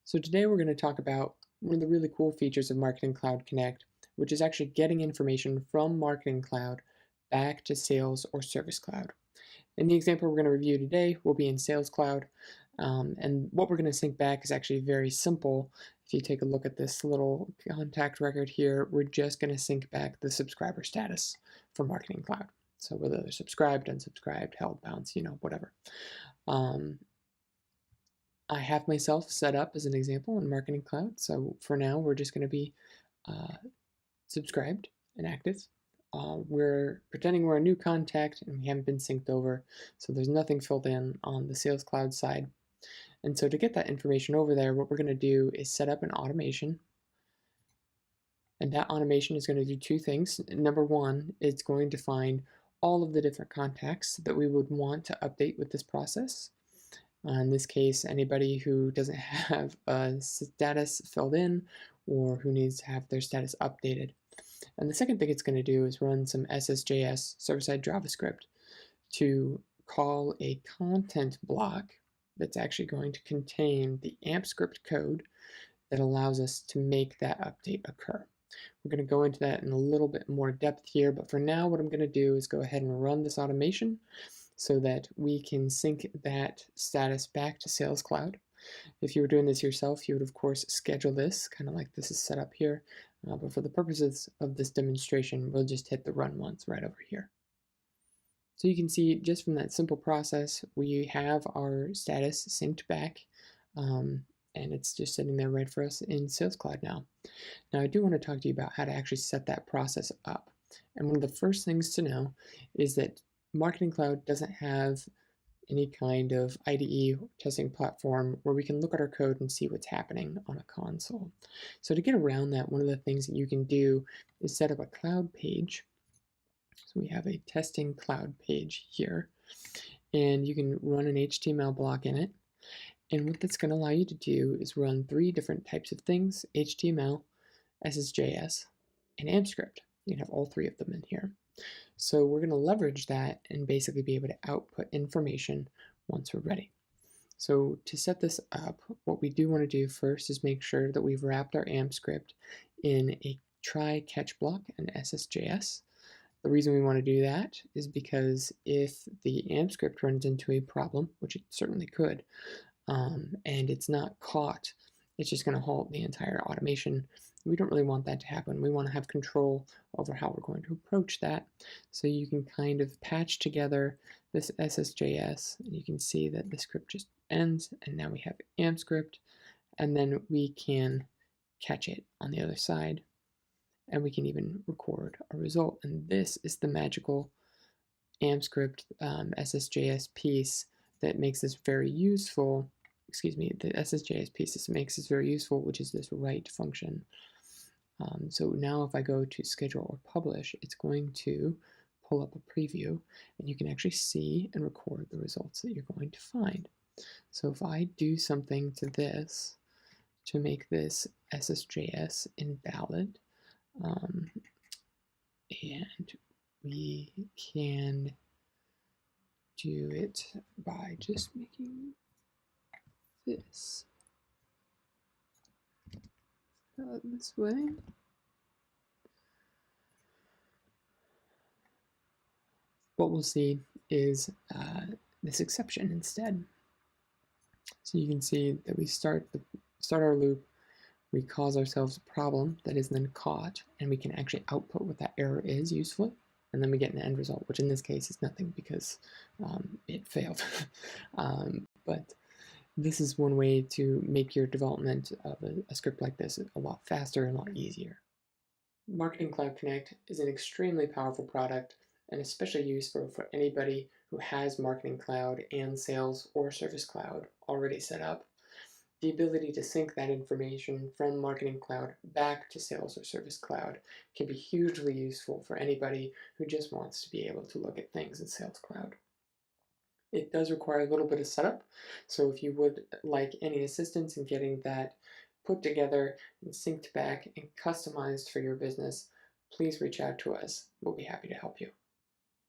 So today we're going to talk about one of the really cool features of Marketing Cloud Connect, which is actually getting information from Marketing Cloud back to Sales or Service Cloud. And the example we're going to review today will be in Sales Cloud. And what we're going to sync back is actually very simple. If you take a look at this little contact record here, we're just going to sync back the subscriber status from Marketing Cloud. So whether they're subscribed, unsubscribed, held, bounced, whatever. I have myself set up as an example in Marketing Cloud. So for now, we're just going to be subscribed and active. We're pretending we're a new contact and we haven't been synced over. So there's nothing filled in on the Sales Cloud side. And so to get that information over there, what we're going to do is set up an automation. And that automation is going to do two things. Number one, it's going to find all of the different contacts that we would want to update with this process. In this case, anybody who doesn't have a status filled in or who needs to have their status updated. And the second thing it's going to do is run some SSJS, server-side JavaScript, to call a content block that's actually going to contain the AMP script code that allows us to make that update occur. We're going to go into that in a little bit more depth here, but for now what I'm going to do is go ahead and run this automation so that we can sync that status back to Sales Cloud. If you were doing this yourself, you would of course schedule this, kind of like this is set up here. But for the purposes of this demonstration, we'll just hit the run once right over here. So you can see just from that simple process, we have our status synced back, and it's just sitting there right for us in Sales Cloud now. Now I do want to talk to you about how to actually set that process up. And one of the first things to know is that Marketing Cloud doesn't have any kind of IDE testing platform where we can look at our code and see what's happening on a console. So to get around that, one of the things that you can do is set up a cloud page. So we have a testing cloud page here, and you can run an HTML block in it. And what that's going to allow you to do is run three different types of things: HTML, SSJS, and AMP script. You can have all three of them in here. So we're going to leverage that and basically be able to output information once we're ready. So to set this up, what we do want to do first is make sure that we've wrapped our AMP script in a try catch block and SSJS. The reason we want to do that is because if the AMP script runs into a problem, which it certainly could, and it's not caught, it's just going to halt the entire automation. We don't really want that to happen. We want to have control over how we're going to approach that. So you can kind of patch together this SSJS, and you can see that the script just ends, and now we have AMP script, and then we can catch it on the other side, and we can even record a result. And this is the magical AMP script SSJS piece that makes this very useful. The SSJS piece makes this very useful, which is this write function. So now if I go to schedule or publish, it's going to pull up a preview, and you can actually see and record the results that you're going to find. So if I do something to this to make this SSJS invalid, and we can do it by just making this this way. What we'll see is this exception instead. So you can see that we start our loop, we cause ourselves a problem that is then caught, and we can actually output what that error is usefully, and then we get an end result, which in this case is nothing because it failed. But this is one way to make your development of a script like this a lot faster and a lot easier. Marketing Cloud Connect is an extremely powerful product and especially useful for anybody who has Marketing Cloud and Sales or Service Cloud already set up. The ability to sync that information from Marketing Cloud back to Sales or Service Cloud can be hugely useful for anybody who just wants to be able to look at things in Sales Cloud. It does require a little bit of setup, so if you would like any assistance in getting that put together and synced back and customized for your business, please reach out to us. We'll be happy to help you.